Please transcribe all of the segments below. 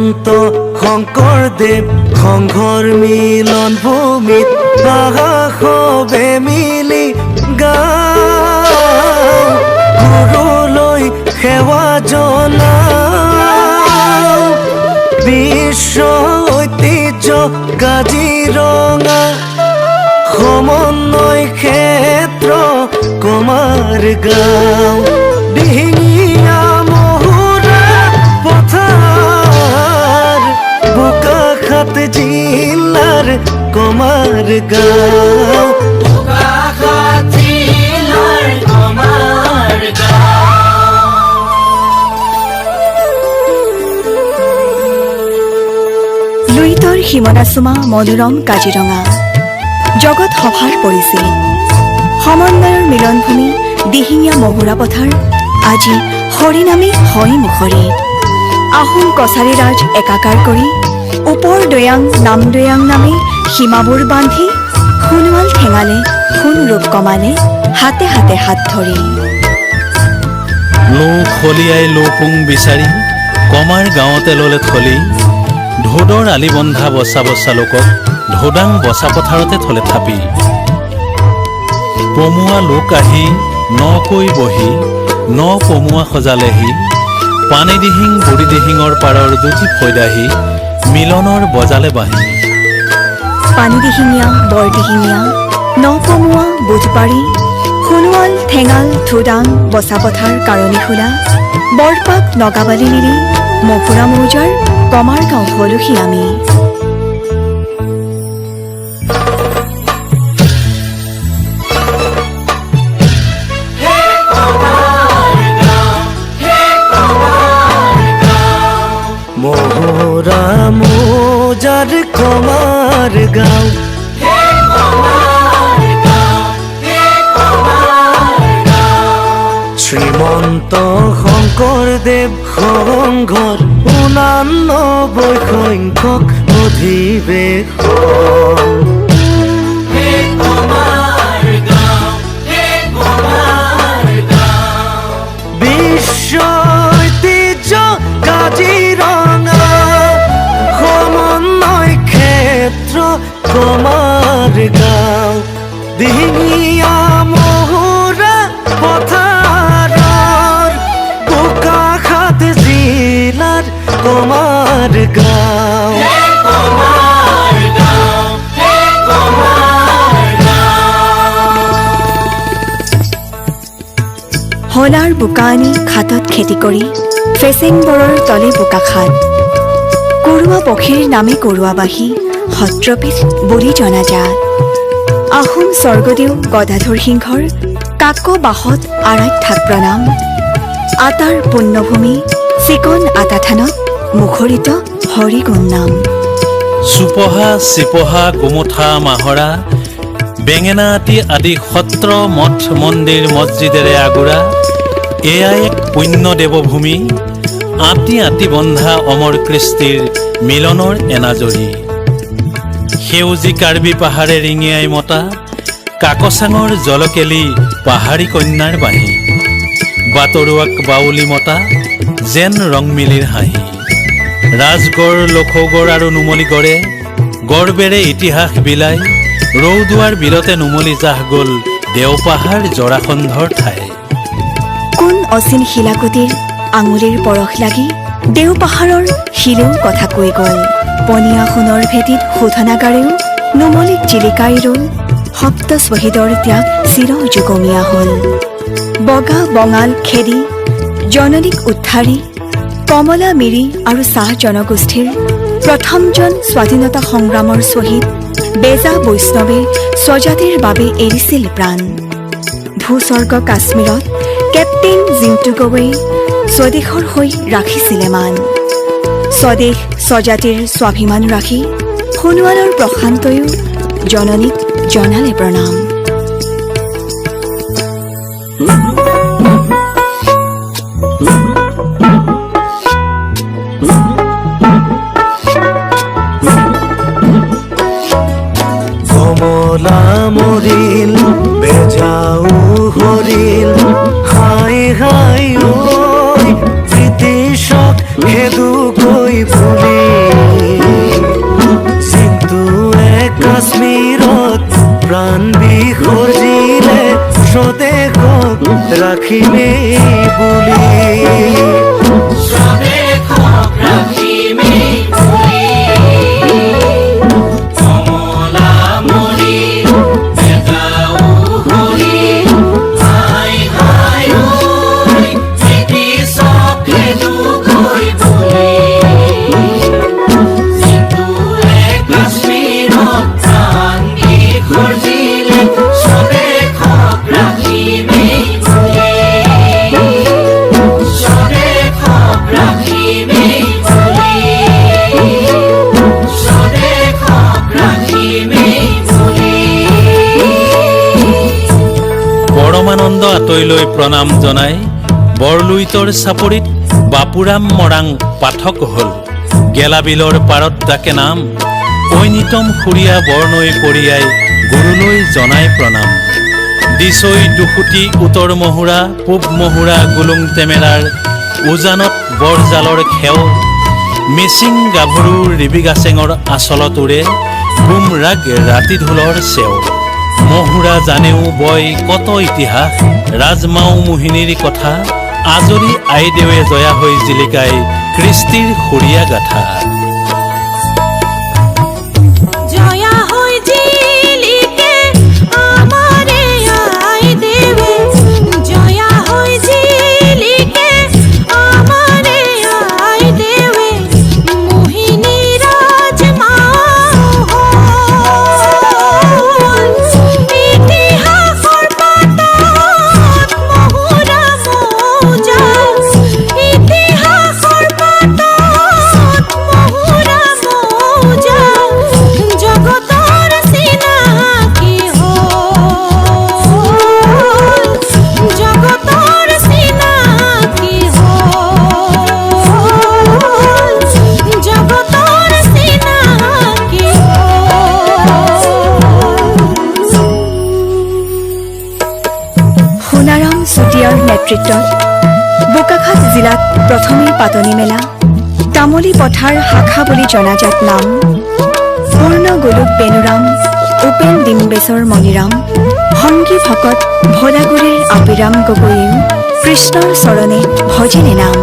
শ্ৰীমন্ত শংকৰদেৱ সংঘৰ মিলন ভূমিত বাসবে মিলি গাওঁ গুৰুলৈ সেৱা জনাওঁ বিশ্ব ঐতিহ্য কাজিৰঙা সমন্বয় ক্ষেত্ৰ কমাৰ গাঁও দিহিঙীয়া মহুৰা পথাৰ বোকাখাত জিলাৰ কমাৰ গাঁও লুইতৰ সীমনাচুমা মনোৰম কাজিৰঙা জগত সভাৰ পৰিছিল সমন্বয়ৰ মিলনভূমি দিহিঙীয়া মহুৰা পথাৰ আজি হৰিনামী হয় মুখৰিত আহোম কছাৰী ৰাজ একাকাৰ কৰি ওপৰ দৈয়াং নাম দৈয়াং নামে সীমাবোৰ বান্ধি সোণোৱাল ঠেঙালে সোণ ৰূপ কমালে হাতে হাতে হাত ধৰি লোক হলিয়াই লোপুং বিচাৰি কমাৰ গাঁৱতে ললে থলি ঢোদৰ আলি বন্ধা বচা বচা লোকক ঢোদাং বচা পথাৰতে থলে থাপি পমুৱা লোক আহি নকৈ বহি ন পমুৱা সজালেহি পানী দিহিং বুঢ়ী দিহিঙৰ পাৰৰ দুটি ফৈদাহি মিলনৰ বজালে বাঁহী পানী দিহিঙীয়া বৰ দিহিঙীয়া ন পমুৱা বুধবাৰী সোণোৱাল ঠেঙাল ধোদাং বচা পথাৰ কাৰণী খোলা বৰপাক নগাবালি নিৰি মহুৰা মৌজাৰ কমাৰ গাঁও হলোহি আমি মহুৰা মৌজাৰ কমাৰ গাঁও শ্ৰীমন্ত শংকৰদেৱ সংঘৰ 89 সংখ্যক অধিৱেশন বিশ্ব ঐতিহ্য কাজিৰঙা সমন্বয় ক্ষেত্ৰ কমাৰ গাঁও দিহিঙীয়া মহুৰা পথাৰৰ বোকাখাত জিলাৰ কমাৰ গাঁও হলাৰ বোকানি খাটত খেতি কৰি ফেচেংবৰৰ তলে বোকাখাট কৰোৱা পক্ষীৰ নামে কৰোৱাবাহী সত্ৰপীঠ বুলি জনাজাত আহোম স্বৰ্গদেউ গদাধৰ সিংহৰ কাক বাহত আৰাধ্যাক প্ৰণাম আটাৰ পুণ্যভূমি চিকন আটাথানত মুখৰিত হৰিগুণ নাম চুপহা চিপহা গোমঠা মাহৰা বেঙেনাআটি আদি সত্ৰ মঠ মন্দিৰ মছজিদেৰে আগুৰা এয়া এক পুণ্য দেৱভূমি আটি আটি বন্ধা অমৰ কৃষ্টিৰ মিলনৰ এনাজৰী সেউজী কাৰ্বি পাহাৰে ৰিঙিয়াই মতা কাকচাঙৰ জলকেলি পাহাৰী কন্যাৰ বাঁহী বাটৰুৱাক বাউলি মতা যেন ৰংমিলিৰ হাঁহি ৰাজগড় লখৌগড় আৰু নুমলীগড়ে গড়বেৰে ইতিহাস বিলাই ৰৌদুৱাৰ বিলতে নুমলী জাহ গ'ল দেওপাহাৰ জৰাসন্ধৰ ঠাই কোন অচিন শিলাকুটিৰ আঙুলিৰ পৰশ লাগি দেওপাহাৰৰ শিলেও কথা কৈ গ'ল পনীয়া সোণৰ ভেটিত শোধনাগাৰেও নুমলীক জিলিকাই ৰ'ল সপ্ত শ্বহীদৰ ত্যাগ চিৰ যুগমীয়া হ'ল বগা বঙাল খেদি জননীক উদ্ধাৰি কমলা মিৰি আৰু চাহ জনগোষ্ঠীৰ প্ৰথমজন স্বাধীনতা সংগ্ৰামৰ শ্বহীদ বেজা বৈষ্ণৱে স্বজাতিৰ বাবে এৰিছিল প্ৰাণ ভূস্বৰ্গ কাশ্মীৰত কেপ্টেইন জিন্তু গগৈয়ে স্বদেশৰ হৈ ৰাখিছিলে মান স্বদেশ স্বজাতিৰ স্বাভিমান ৰাখি সোণোৱালৰ প্ৰশান্তয়ো জননীক জনালে প্ৰণাম কমলা মৰিল বেজাও হৰিল হাই হাই ঐ ব্ৰিটিছক খেদু কৈ ভুলি ৰাখিমেই বুলি স্বদেশক ৰাখিমেই বুলি কমলা মৰি বেজাও হৰি হাই হাই ঐ ব্ৰিটিছক খেদো গৈ বুলি যিটোৱে কাশ্মীৰত প্ৰাণ দি গৰ্জিলে স্বদেশক ৰাখিমেই বুলি স্বদেশক ৰাখিমেই বুলি স্বদেশক ৰাখিমেই বুলি পৰমানন্দ আতৈলৈ প্ৰণাম জনাই বৰলুইতৰ চাপৰিত বাপুৰাম মৰাং পাঠক হল গেলাবিলৰ পাৰত ডাকে নাম ঐনিতম সুৰীয়া বৰনৈ পৰিয়াই গুৰুলৈ জনাই প্ৰণাম দিছৈ দুসুতি উত্তৰ মহুৰা পূব মহুৰা গুলুং টেমেৰাৰ উজানত বৰজালৰ খেও মিচিং গাভৰু ৰিবিগাচেঙৰ আচলত উৰে গুমৰাগ ৰাতি ঢোলৰ চেও মহুৰা জানেও বয় কত ইতিহাস ৰাজমাও মোহিনীৰ কথা আজৰি আইদেৱে জয়া হৈ জিলিকাই কৃষ্টিৰ সুৰীয়া গাথা জয়া হৈ জিলিকে আমাৰে আইদেৱে জয়া হৈ জিলিকে আমাৰে আইদেৱে মোহিনী ৰাজমাও হ'ল ইতিহাসৰ পাতত মহুৰা মৌজাও ইতিহাসৰ পাতত মহুৰা মৌজাও জগতৰ চিনাকি হ'ল জগতৰ চিনাকি হ'ল জগতৰ চিনাকি সোণাৰাম চুতীয়াৰ নেতৃত্বত বোকাখাত জিলাত প্ৰথমে পাতনি মেলা তামলী পথাৰ শাখা বুলি জনাজাত নাম পূৰ্ণ গোলোক বেনুৰাম উপেন ডিম্বেশ্বৰ মণিৰাম সংগী ভকত ভোলাগুৰিৰ আপিৰাম গগৈয়েও কৃষ্ণৰ চৰণে ভজিলে নাম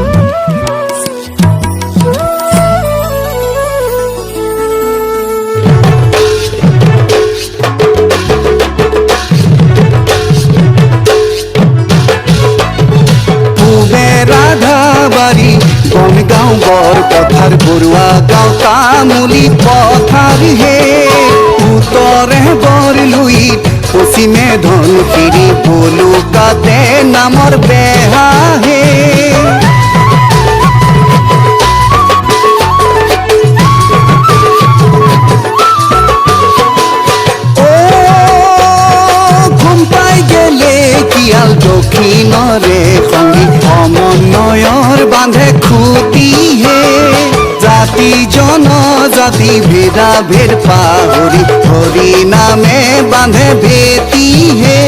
পূবে ৰাধাবাৰী বনগাঁও বৰপথাৰ বৰুৱা গাঁও তামুলী পথাৰ হে উত্তৰে বৰলুইত পশ্চিমে ধনশিৰি বলুকাতে নামৰ বেহা হে ঘুমপাই গেলে কিয়াল দক্ষিণৰে সংগী সমন্বয়ৰ বান্ধে খুটিহে জাতি জনজাতি ভেদা ভেদ পাহৰি হৰি নামে বান্ধে ভেটিহে